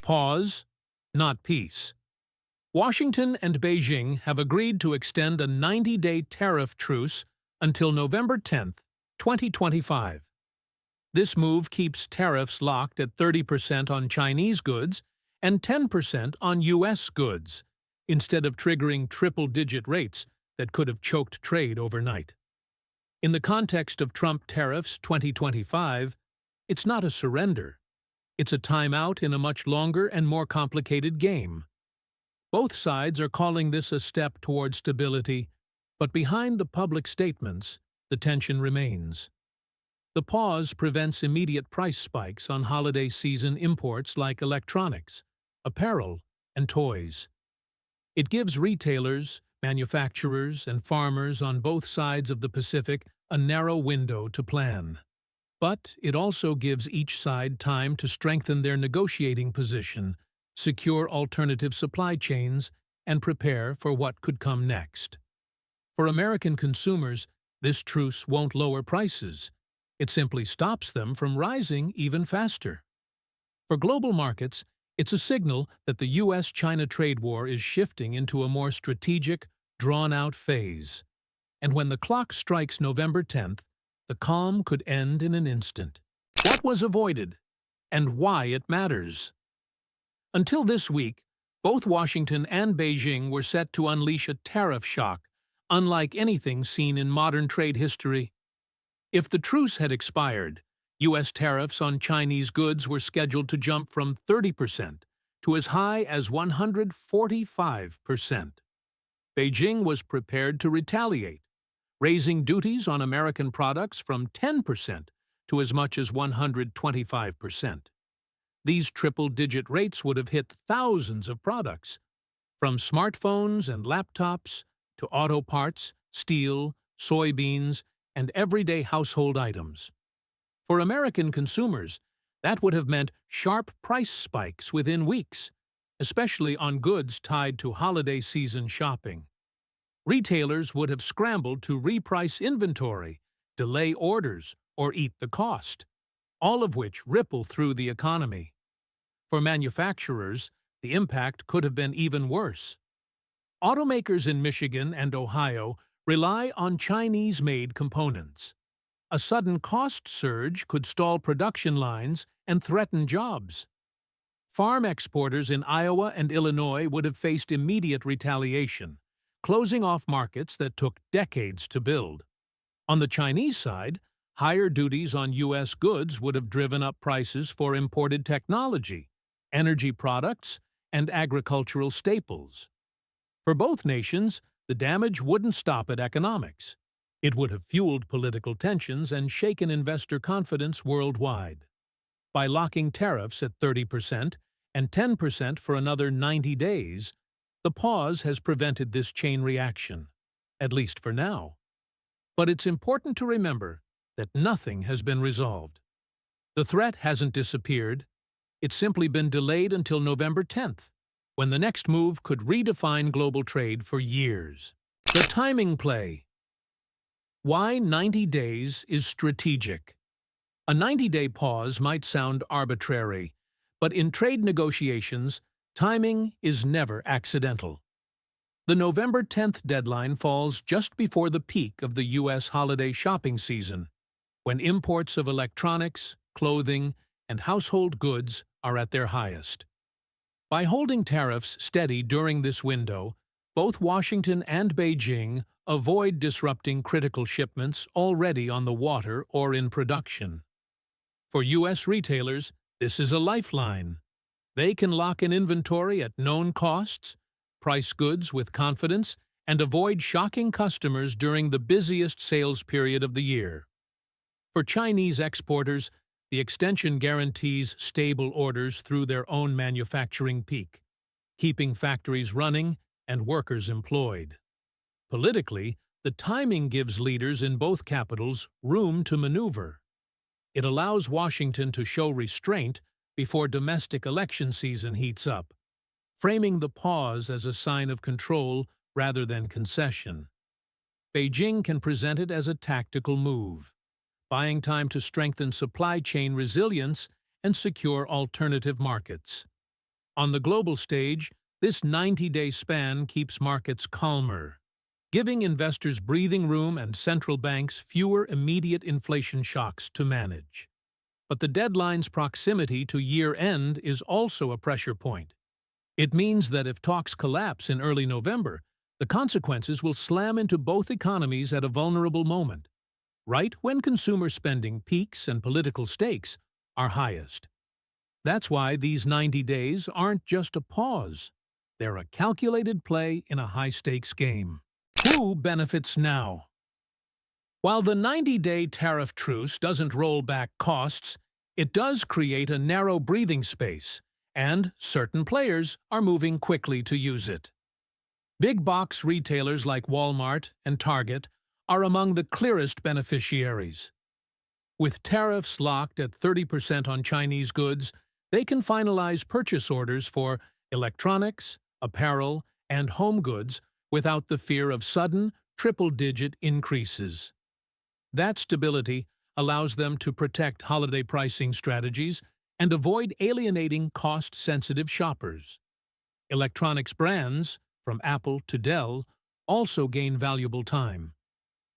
Pause, not peace. Washington and Beijing have agreed to extend a 90-day tariff truce until November 10, 2025. This move keeps tariffs locked at 30% on Chinese goods and 10% on U.S. goods, instead of triggering triple-digit rates that could have choked trade overnight. In the context of Trump tariffs 2025, it's not a surrender. It's a timeout in a much longer and more complicated game. Both sides are calling this a step toward stability, but behind the public statements, the tension remains. The pause prevents immediate price spikes on holiday season imports like electronics, apparel, and toys. It gives retailers, manufacturers, and farmers on both sides of the Pacific a narrow window to plan. But it also gives each side time to strengthen their negotiating position, secure alternative supply chains, and prepare for what could come next. For American consumers, this truce won't lower prices. It simply stops them from rising even faster. For global markets, it's a signal that the U.S.-China trade war is shifting into a more strategic, drawn-out phase. And when the clock strikes November 10th, the calm could end in an instant. What was avoided, and why it matters? Until this week, both Washington and Beijing were set to unleash a tariff shock, unlike anything seen in modern trade history. If the truce had expired, U.S. tariffs on Chinese goods were scheduled to jump from 30% to as high as 145%. Beijing was prepared to retaliate, raising duties on American products from 10% to as much as 125%. These triple-digit rates would have hit thousands of products, from smartphones and laptops to auto parts, steel, soybeans, and everyday household items. For American consumers, that would have meant sharp price spikes within weeks, especially on goods tied to holiday season shopping. Retailers would have scrambled to reprice inventory, delay orders, or eat the cost, all of which ripple through the economy. For manufacturers, the impact could have been even worse. Automakers in Michigan and Ohio rely on Chinese-made components. A sudden cost surge could stall production lines and threaten jobs. Farm exporters in Iowa and Illinois would have faced immediate retaliation, closing off markets that took decades to build. On the Chinese side, higher duties on U.S. goods would have driven up prices for imported technology, energy products, and agricultural staples. For both nations, the damage wouldn't stop at economics. It would have fueled political tensions and shaken investor confidence worldwide. By locking tariffs at 30% and 10% for another 90 days, the pause has prevented this chain reaction, at least for now. But it's important to remember that nothing has been resolved. The threat hasn't disappeared. It's simply been delayed until November 10th, when the next move could redefine global trade for years. The timing play. Why 90 days is strategic. A 90-day pause might sound arbitrary, but in trade negotiations, timing is never accidental. The November 10th deadline falls just before the peak of the U.S. holiday shopping season, when imports of electronics, clothing, and household goods are at their highest. By holding tariffs steady during this window, both Washington and Beijing avoid disrupting critical shipments already on the water or in production. For U.S. retailers, this is a lifeline. They can lock in inventory at known costs, price goods with confidence, and avoid shocking customers during the busiest sales period of the year. For Chinese exporters, the extension guarantees stable orders through their own manufacturing peak, keeping factories running and workers employed. Politically, the timing gives leaders in both capitals room to maneuver. It allows Washington to show restraint before domestic election season heats up, framing the pause as a sign of control rather than concession. Beijing can present it as a tactical move, buying time to strengthen supply chain resilience and secure alternative markets. On the global stage, this 90-day span keeps markets calmer, giving investors breathing room and central banks fewer immediate inflation shocks to manage. But the deadline's proximity to year-end is also a pressure point. It means that if talks collapse in early November, the consequences will slam into both economies at a vulnerable moment, right when consumer spending peaks and political stakes are highest. That's why these 90 days aren't just a pause. They're a calculated play in a high-stakes game. Who benefits now? While the 90-day tariff truce doesn't roll back costs, it does create a narrow breathing space, and certain players are moving quickly to use it. Big-box retailers like Walmart and Target are among the clearest beneficiaries. With tariffs locked at 30% on Chinese goods, they can finalize purchase orders for electronics, apparel, and home goods without the fear of sudden, triple-digit increases. That stability allows them to protect holiday pricing strategies and avoid alienating cost-sensitive shoppers. Electronics brands, from Apple to Dell, also gain valuable time.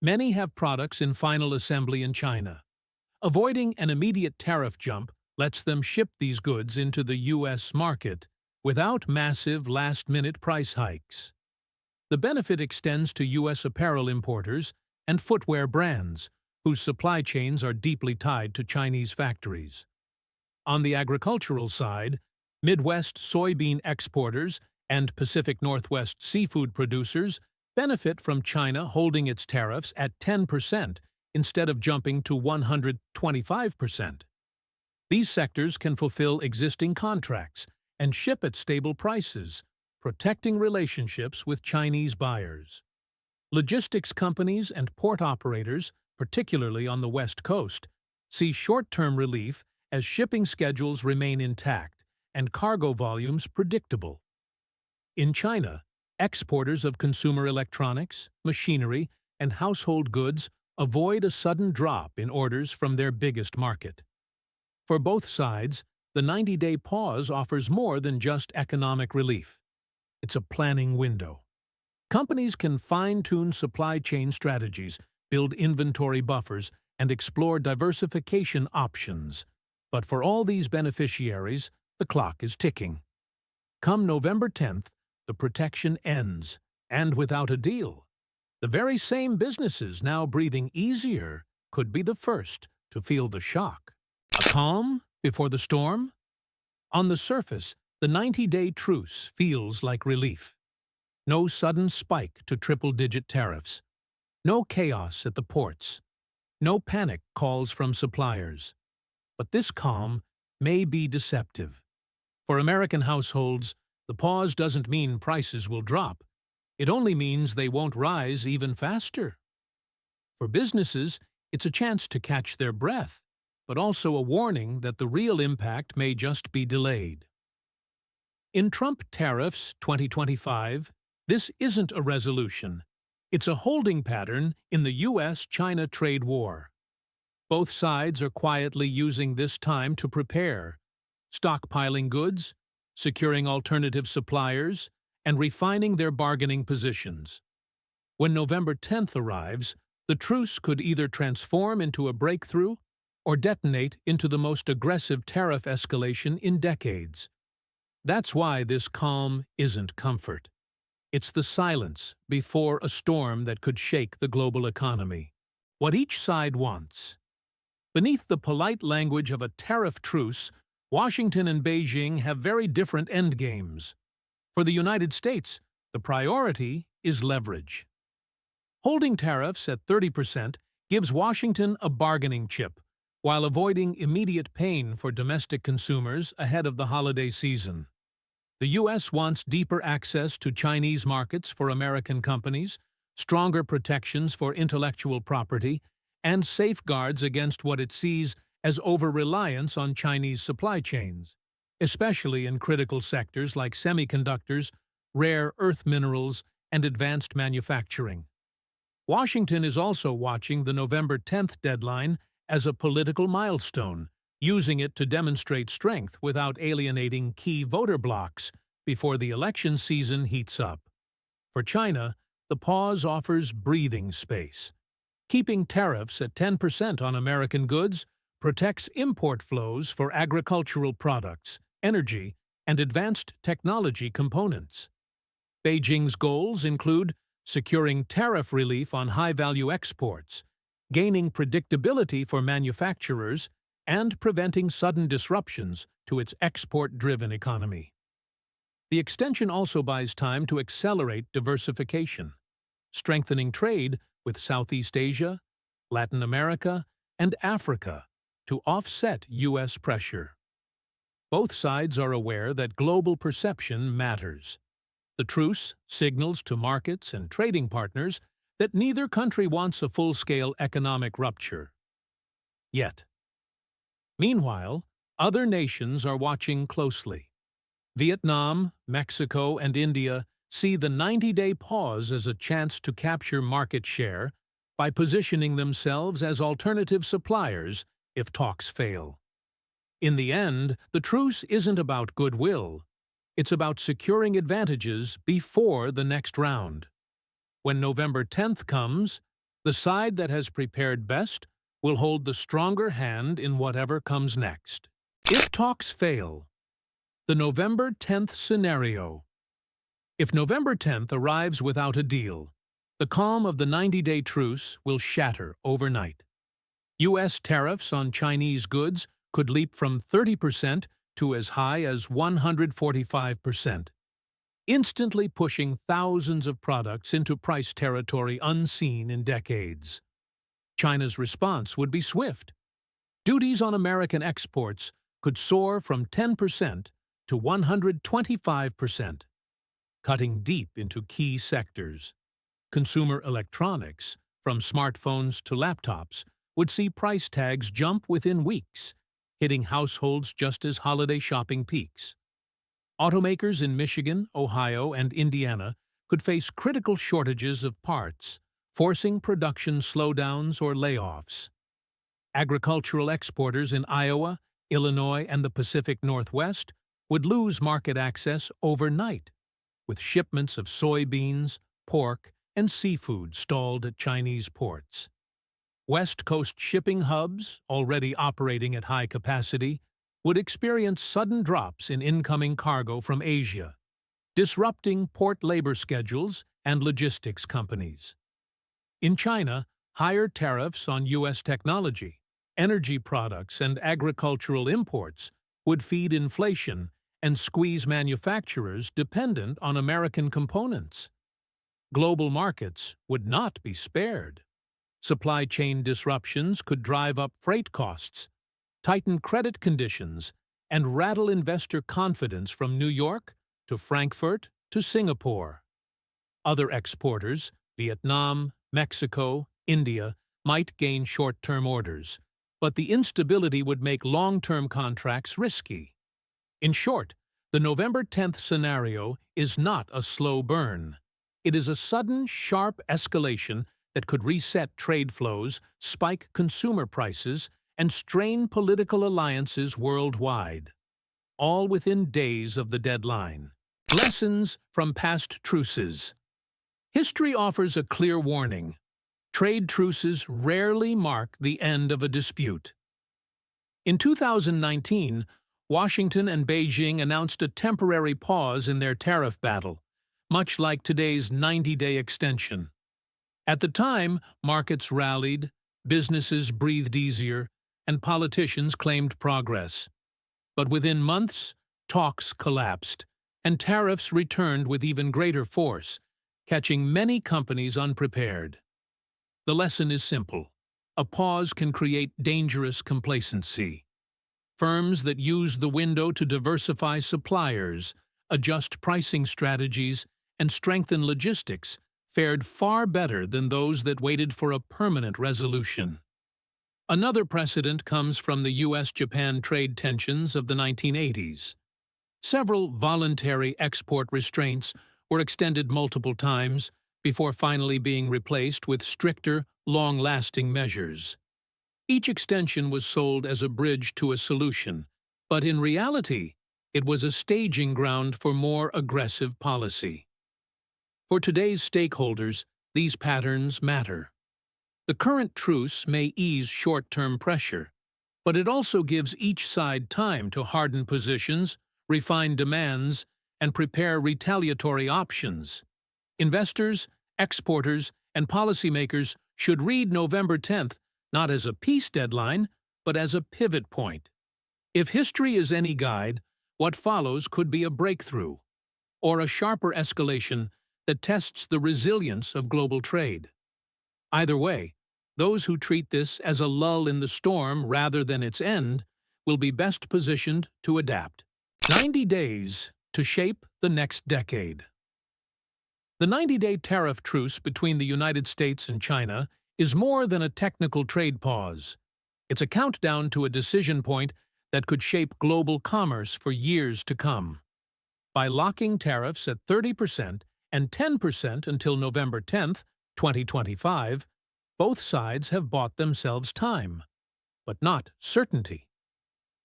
Many have products in final assembly in China. Avoiding an immediate tariff jump lets them ship these goods into the U.S. market without massive last-minute price hikes. The benefit extends to U.S. apparel importers and footwear brands, whose supply chains are deeply tied to Chinese factories. On the agricultural side, Midwest soybean exporters and Pacific Northwest seafood producers benefit from China holding its tariffs at 10% instead of jumping to 125%. These sectors can fulfill existing contracts and ship at stable prices, protecting relationships with Chinese buyers. Logistics companies and port operators, particularly on the West Coast, see short-term relief as shipping schedules remain intact and cargo volumes predictable. In China, exporters of consumer electronics, machinery, and household goods avoid a sudden drop in orders from their biggest market. For both sides, the 90-day pause offers more than just economic relief. It's a planning window. Companies can fine-tune supply chain strategies, build inventory buffers, and explore diversification options. But for all these beneficiaries, the clock is ticking. Come November 10th, the protection ends, and without a deal. The very same businesses now breathing easier could be the first to feel the shock. A calm before the storm? On the surface, the 90-day truce feels like relief. No sudden spike to triple-digit tariffs. No chaos at the ports. No panic calls from suppliers. But this calm may be deceptive. For American households, the pause doesn't mean prices will drop. It only means they won't rise even faster. For businesses, it's a chance to catch their breath, but also a warning that the real impact may just be delayed. In Trump Tariffs 2025, this isn't a resolution. It's a holding pattern in the U.S.-China trade war. Both sides are quietly using this time to prepare, stockpiling goods, securing alternative suppliers, and refining their bargaining positions. When November 10th arrives, the truce could either transform into a breakthrough or detonate into the most aggressive tariff escalation in decades. That's why this calm isn't comfort. It's the silence before a storm that could shake the global economy. What each side wants. Beneath the polite language of a tariff truce, Washington and Beijing have very different endgames. For the United States, the priority is leverage. Holding tariffs at 30% gives Washington a bargaining chip, while avoiding immediate pain for domestic consumers ahead of the holiday season. The U.S. wants deeper access to Chinese markets for American companies, stronger protections for intellectual property, and safeguards against what it sees as over-reliance on Chinese supply chains, especially in critical sectors like semiconductors, rare earth minerals, and advanced manufacturing. Washington is also watching the November 10th deadline as a political milestone, using it to demonstrate strength without alienating key voter blocs before the election season heats up. For China, the pause offers breathing space. Keeping tariffs at 10% on American goods protects import flows for agricultural products, energy, and advanced technology components. Beijing's goals include securing tariff relief on high-value exports, gaining predictability for manufacturers, and preventing sudden disruptions to its export-driven economy. The extension also buys time to accelerate diversification, strengthening trade with Southeast Asia, Latin America, and Africa to offset U.S. pressure. Both sides are aware that global perception matters. The truce signals to markets and trading partners that neither country wants a full-scale economic rupture. Yet. Meanwhile, other nations are watching closely. Vietnam, Mexico, and India see the 90-day pause as a chance to capture market share by positioning themselves as alternative suppliers if talks fail. In the end, the truce isn't about goodwill. It's about securing advantages before the next round. When November 10th comes, the side that has prepared best will hold the stronger hand in whatever comes next. If talks fail, the November 10th scenario. If November 10th arrives without a deal, the calm of the 90-day truce will shatter overnight. U.S. tariffs on Chinese goods could leap from 30% to as high as 145%, instantly pushing thousands of products into price territory unseen in decades. China's response would be swift. Duties on American exports could soar from 10% to 125%, cutting deep into key sectors. Consumer electronics, from smartphones to laptops, would see price tags jump within weeks, hitting households just as holiday shopping peaks. Automakers in Michigan, Ohio, and Indiana could face critical shortages of parts, forcing production slowdowns or layoffs. Agricultural exporters in Iowa, Illinois, and the Pacific Northwest would lose market access overnight, with shipments of soybeans, pork, and seafood stalled at Chinese ports. West Coast shipping hubs, already operating at high capacity, would experience sudden drops in incoming cargo from Asia, disrupting port labor schedules and logistics companies. In China, higher tariffs on U.S. technology, energy products, and agricultural imports would feed inflation and squeeze manufacturers dependent on American components. Global markets would not be spared. Supply chain disruptions could drive up freight costs, tighten credit conditions, and rattle investor confidence from New York to Frankfurt to Singapore. Other exporters, Vietnam, Mexico, India, might gain short-term orders, but the instability would make long-term contracts risky. In short, the November 10th scenario is not a slow burn. It is a sudden, sharp escalation that could reset trade flows, spike consumer prices, and strain political alliances worldwide, all within days of the deadline. Lessons from past truces. History offers a clear warning. Trade truces rarely mark the end of a dispute. In 2019, Washington and Beijing announced a temporary pause in their tariff battle, much like today's 90-day extension. At the time, markets rallied, businesses breathed easier, and politicians claimed progress. But within months, talks collapsed, and tariffs returned with even greater force, catching many companies unprepared. The lesson is simple. A pause can create dangerous complacency. Firms that use the window to diversify suppliers, adjust pricing strategies, and strengthen logistics fared far better than those that waited for a permanent resolution. Another precedent comes from the U.S.-Japan trade tensions of the 1980s. Several voluntary export restraints were extended multiple times before finally being replaced with stricter, long-lasting measures. Each extension was sold as a bridge to a solution, but in reality, it was a staging ground for more aggressive policy. For today's stakeholders, these patterns matter. The current truce may ease short-term pressure, but it also gives each side time to harden positions, refine demands, and prepare retaliatory options. Investors, exporters, and policymakers should read November 10th not as a peace deadline, but as a pivot point. If history is any guide, what follows could be a breakthrough, or a sharper escalation that tests the resilience of global trade. Either way, those who treat this as a lull in the storm rather than its end will be best positioned to adapt. 90 days to shape the next decade. The 90-day tariff truce between the United States and China is more than a technical trade pause. It's a countdown to a decision point that could shape global commerce for years to come. By locking tariffs at 30% and 10% until November 10th, 2025, both sides have bought themselves time, but not certainty.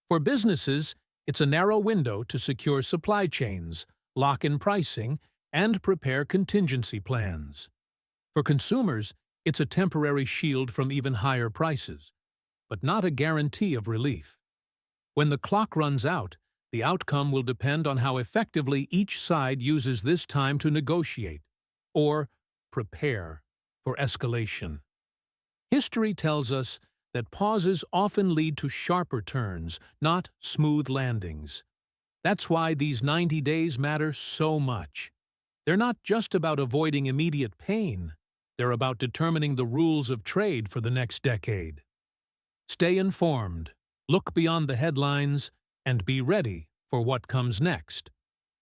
For businesses, it's a narrow window to secure supply chains, lock in pricing, and prepare contingency plans. For consumers, it's a temporary shield from even higher prices, but not a guarantee of relief. When the clock runs out, the outcome will depend on how effectively each side uses this time to negotiate or prepare for escalation. History tells us that pauses often lead to sharper turns, not smooth landings. That's why these 90 days matter so much. They're not just about avoiding immediate pain. They're about determining the rules of trade for the next decade. Stay informed, look beyond the headlines, and be ready for what comes next.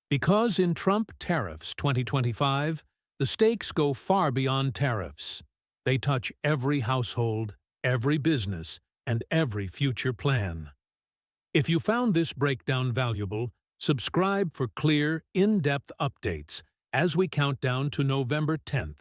Because in Trump Tariffs 2025, the stakes go far beyond tariffs. They touch every household, every business, and every future plan. If you found this breakdown valuable, subscribe for clear, in-depth updates as we count down to November 10th.